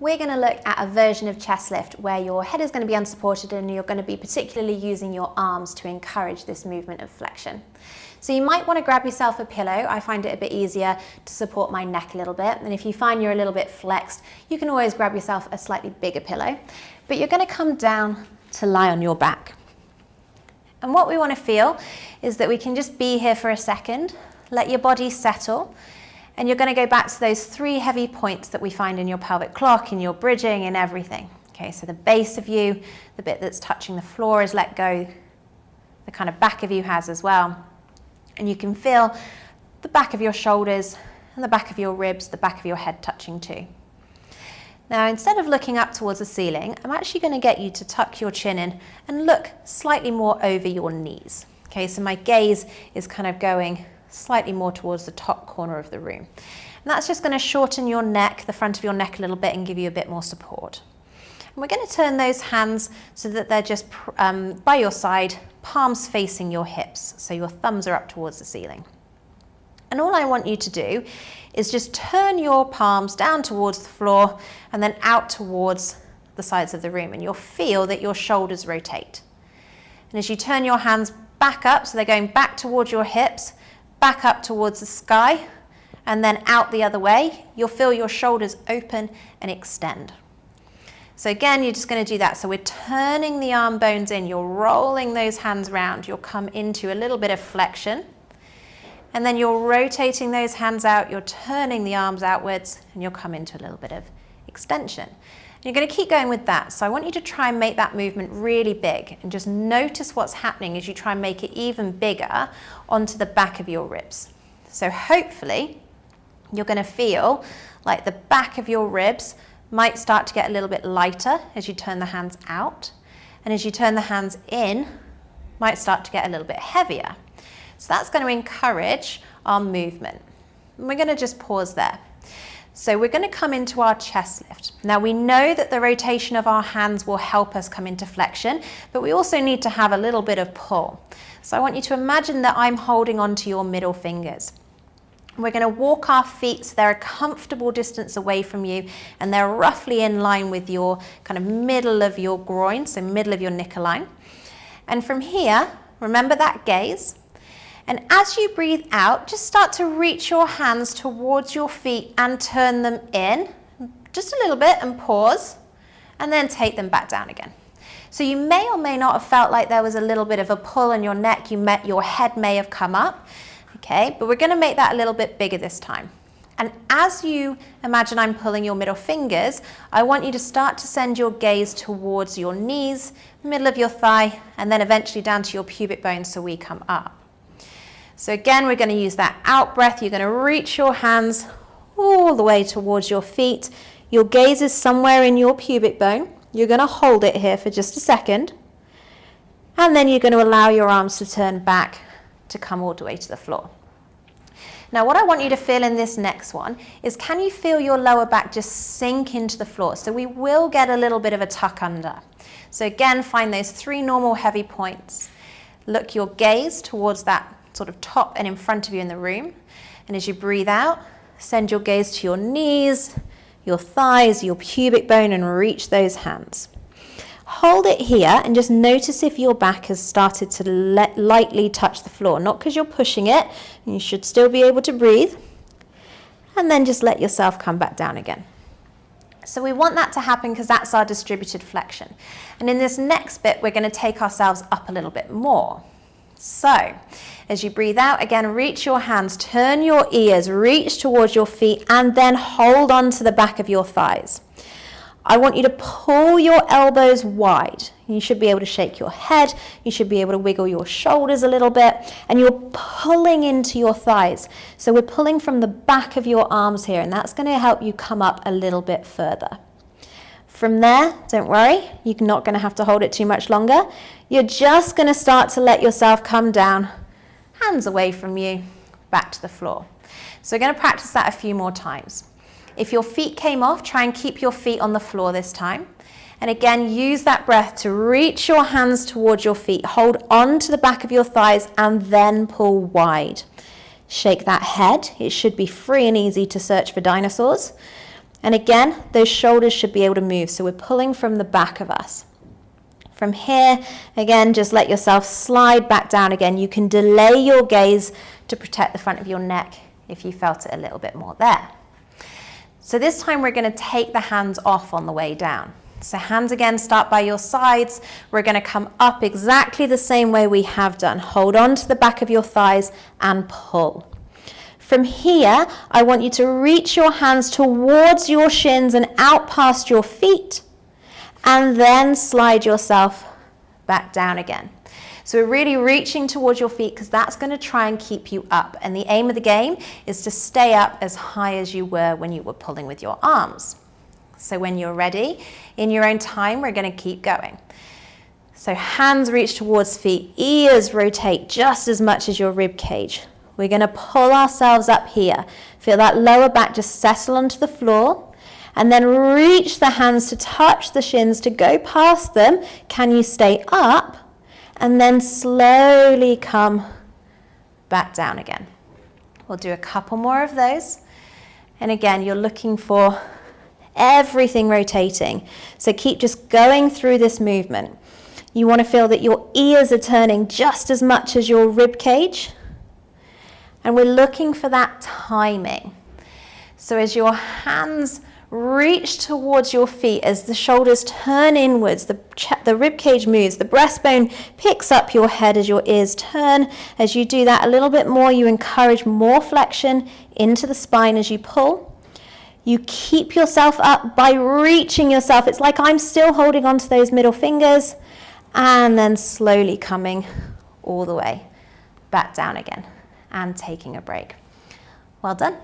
we're going to look at a version of chest lift where your head is going to be unsupported and you're going to be particularly using your arms to encourage this movement of flexion. So you might want to grab yourself a pillow. I find it a bit easier to support my neck a little bit. And if you find you're a little bit flexed, you can always grab yourself a slightly bigger pillow. But you're going to come down to lie on your back. And what we want to feel is that we can just be here for a second, let your body settle. And you're going to go back to those 3 heavy points that we find in your pelvic clock, in your bridging, in everything. Okay, so the base of you, the bit that's touching the floor is let go. The kind of back of you has as well. And you can feel the back of your shoulders and the back of your ribs, the back of your head touching too. Now, instead of looking up towards the ceiling, I'm actually going to get you to tuck your chin in and look slightly more over your knees. Okay, so my gaze is kind of going slightly more towards the top corner of the room. And that's just going to shorten your neck, the front of your neck a little bit, and give you a bit more support. And we're going to turn those hands so that they're just by your side, palms facing your hips, so your thumbs are up towards the ceiling. And all I want you to do is just turn your palms down towards the floor and then out towards the sides of the room, and you'll feel that your shoulders rotate. And as you turn your hands back up, so they're going back towards your hips, back up towards the sky, and then out the other way, you'll feel your shoulders open and extend. So again, you're just going to do that. So we're turning the arm bones in, you're rolling those hands round, you'll come into a little bit of flexion, and then you're rotating those hands out, you're turning the arms outwards, and you'll come into a little bit of extension. You're going to keep going with that. So I want you to try and make that movement really big and just notice what's happening as you try and make it even bigger onto the back of your ribs. So hopefully you're going to feel like the back of your ribs might start to get a little bit lighter as you turn the hands out, and as you turn the hands in, might start to get a little bit heavier. So that's going to encourage our movement. And we're going to just pause there. So we're going to come into our chest lift. Now we know that the rotation of our hands will help us come into flexion, but we also need to have a little bit of pull. So I want you to imagine that I'm holding onto your middle fingers. We're going to walk our feet so they're a comfortable distance away from you and they're roughly in line with your kind of middle of your groin, so middle of your knicker line. And from here, remember that gaze. And as you breathe out, just start to reach your hands towards your feet and turn them in just a little bit and pause, and then take them back down again. So you may or may not have felt like there was a little bit of a pull in your neck, your head may have come up, okay? But we're gonna make that a little bit bigger this time. And as you imagine I'm pulling your middle fingers, I want you to start to send your gaze towards your knees, middle of your thigh, and then eventually down to your pubic bone so we come up. So again, we're going to use that out breath. You're going to reach your hands all the way towards your feet. Your gaze is somewhere in your pubic bone. You're going to hold it here for just a second. And then you're going to allow your arms to turn back to come all the way to the floor. Now, what I want you to feel in this next one is, can you feel your lower back just sink into the floor? So we will get a little bit of a tuck under. So again, find those 3 normal heavy points. Look your gaze towards that sort of top and in front of you in the room. And as you breathe out, send your gaze to your knees, your thighs, your pubic bone, and reach those hands. Hold it here and just notice if your back has started to lightly touch the floor, not because you're pushing it. You should still be able to breathe. And then just let yourself come back down again. So we want that to happen because that's our distributed flexion. And in this next bit, we're going to take ourselves up a little bit more. So as you breathe out, again, reach your hands, turn your ears, reach towards your feet, and then hold on to the back of your thighs. I want you to pull your elbows wide. You should be able to shake your head. You should be able to wiggle your shoulders a little bit, and you're pulling into your thighs. So we're pulling from the back of your arms here, and that's going to help you come up a little bit further. From there, don't worry, you're not going to have to hold it too much longer. You're just going to start to let yourself come down, hands away from you, back to the floor. So we're going to practice that a few more times. If your feet came off, try and keep your feet on the floor this time. And again, use that breath to reach your hands towards your feet. Hold on to the back of your thighs and then pull wide. Shake that head. It should be free and easy to search for dinosaurs. And again, those shoulders should be able to move. So we're pulling from the back of us. From here, again, just let yourself slide back down again. You can delay your gaze to protect the front of your neck if you felt it a little bit more there. So this time we're going to take the hands off on the way down. So hands again, start by your sides. We're going to come up exactly the same way we have done. Hold on to the back of your thighs and pull. From here, I want you to reach your hands towards your shins and out past your feet, and then slide yourself back down again. So we're really reaching towards your feet because that's going to try and keep you up. And the aim of the game is to stay up as high as you were when you were pulling with your arms. So when you're ready, in your own time, we're going to keep going. So hands reach towards feet, ears rotate just as much as your rib cage. We're going to pull ourselves up here. Feel that lower back just settle onto the floor, and then reach the hands to touch the shins to go past them. Can you stay up? And then slowly come back down again. We'll do a couple more of those. And again, you're looking for everything rotating. So keep just going through this movement. You want to feel that your ears are turning just as much as your rib cage. And we're looking for that timing. So as your hands reach towards your feet, as the shoulders turn inwards, the rib cage moves, the breastbone picks up your head as your ears turn. As you do that a little bit more, you encourage more flexion into the spine as you pull. You keep yourself up by reaching yourself. It's like I'm still holding on to those middle fingers, and then slowly coming all the way back down again and taking a break. Well done.